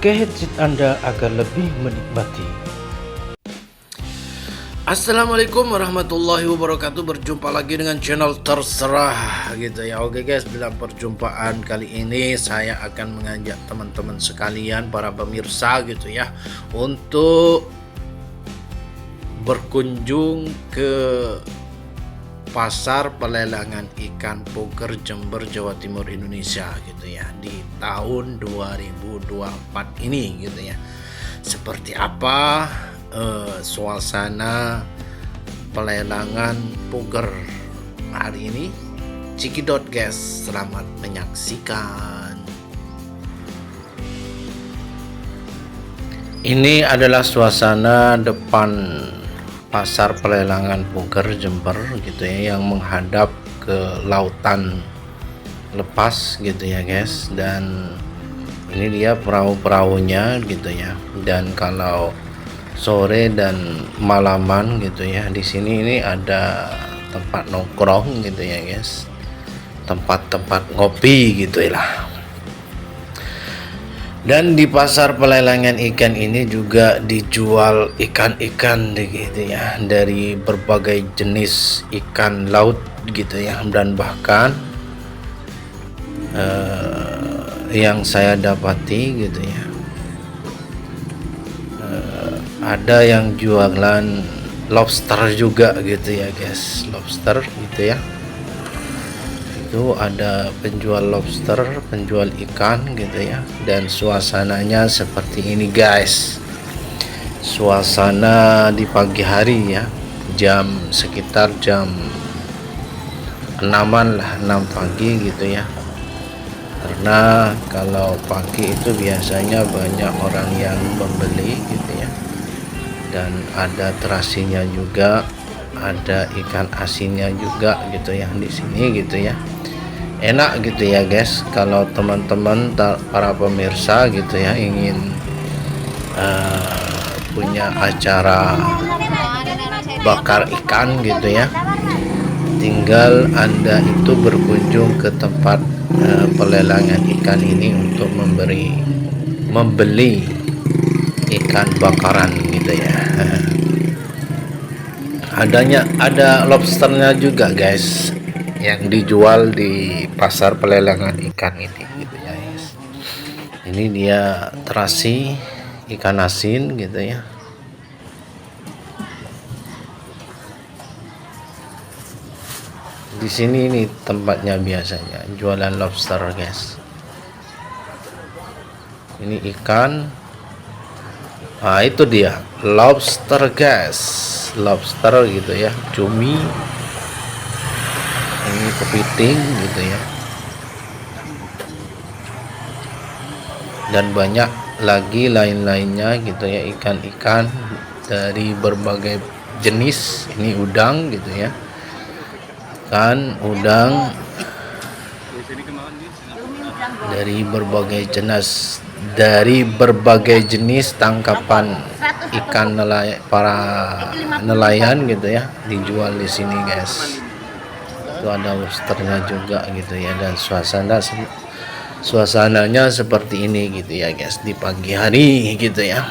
pakai headset Anda agar lebih menikmati. Assalamualaikum warahmatullahi wabarakatuh. Berjumpa lagi dengan channel terserah gitu ya. Oke guys, dalam perjumpaan kali ini saya akan mengajak teman-teman sekalian, para pemirsa gitu ya, untuk berkunjung ke pasar pelelangan ikan Puger Jember, Jawa Timur, Indonesia gitu ya, di tahun 2024 ini gitu ya. Seperti apa suasana pelelangan Puger hari ini? Cikidot guys, selamat menyaksikan. Ini adalah suasana depan pasar pelelangan Puger Jember gitu ya, yang menghadap ke lautan lepas gitu ya guys. Dan ini dia perahu-perahunya gitu ya. Dan kalau sore dan malaman gitu ya, di sini ini ada tempat nongkrong gitu ya guys, tempat-tempat ngopi gitu ya lah. Dan di pasar pelelangan ikan ini juga dijual ikan-ikan gitu ya, dari berbagai jenis ikan laut gitu ya. Dan bahkan yang saya dapati gitu ya, ada yang jualan lobster juga gitu ya guys, lobster gitu ya. Itu ada penjual lobster, penjual ikan gitu ya. Dan suasananya seperti ini guys, suasana di pagi hari ya, sekitar jam 6-an lah, 6 pagi gitu ya. Karena kalau pagi itu biasanya banyak orang yang membeli gitu ya. Dan ada terasinya juga, ada ikan asinnya juga gitu ya di sini gitu ya. Enak gitu ya guys, kalau teman-teman para pemirsa gitu ya ingin punya acara bakar ikan gitu ya, tinggal Anda itu berkunjung ke tempat pelelangan ikan ini untuk membeli ikan bakaran gitu ya. Ada lobsternya juga guys, yang dijual di pasar pelelangan ikan ini gitu ya guys. Ini dia terasi ikan asin gitu ya. Di sini ini tempatnya biasanya jualan lobster guys. Ini ikan, nah itu dia lobster guys, lobster gitu ya, cumi, ini kepiting gitu ya. Dan banyak lagi lain-lainnya gitu ya, ikan-ikan dari berbagai jenis. Ini udang gitu ya, ikan udang dari berbagai jenis tangkapan ikan para nelayan gitu ya, dijual di sini guys. Itu ada lobsternya juga gitu ya. Dan suasananya seperti ini gitu ya guys, di pagi hari gitu ya.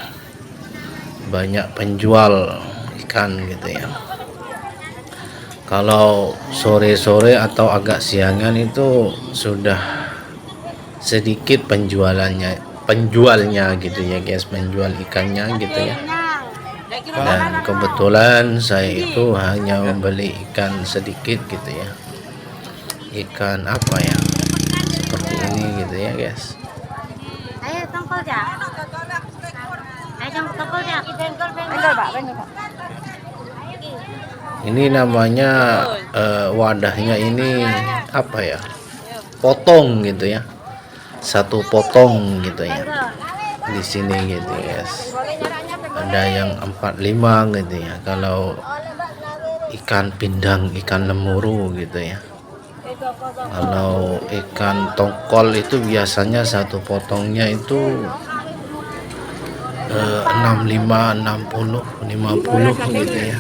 Banyak penjual ikan gitu ya. Kalau sore-sore atau agak siangan itu sudah sedikit penjualnya gitu ya guys, menjual ikannya gitu ya. Dan kebetulan saya itu hanya membeli ikan sedikit gitu ya, ikan apa ya, seperti ini gitu ya guys. Ini namanya wadahnya ini apa ya, potong gitu ya, satu potong gitu ya di sini gitu guys. Ada yang 45 gitu ya kalau ikan pindang, ikan lemuru gitu ya. Kalau ikan tongkol itu biasanya satu potongnya itu 65, 60, 50 gitu ya.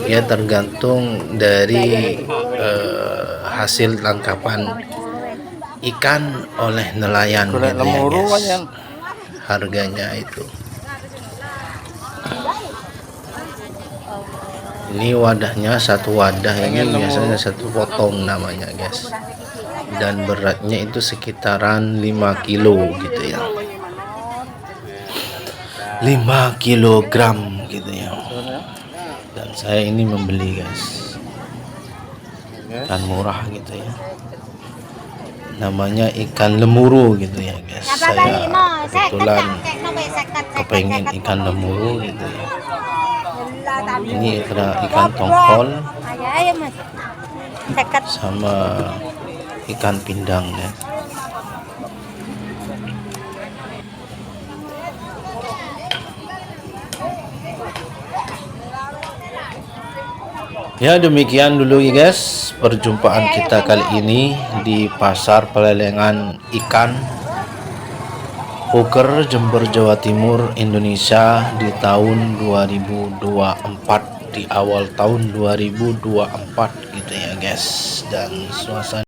Ya tergantung dari hasil tangkapan ikan oleh nelayan gitu ya guys. harganya itu. Ini wadahnya, satu wadah ini biasanya 1 potong namanya guys, dan beratnya itu sekitaran 5 kilo gitu ya, 5 kilogram gitu ya. Dan saya ini membeli guys, ikan murah gitu ya, namanya ikan lemuru gitu ya guys. Saya kebetulan kepengen ikan lemuru gitu ya. Ini ada ikan tongkol sama ikan pindang ya. Ya, demikian dulu ya guys perjumpaan kita kali ini di pasar pelelangan ikan Puger, Jember, Jawa Timur, Indonesia di tahun 2024, di awal tahun 2024 gitu ya guys. Dan suasana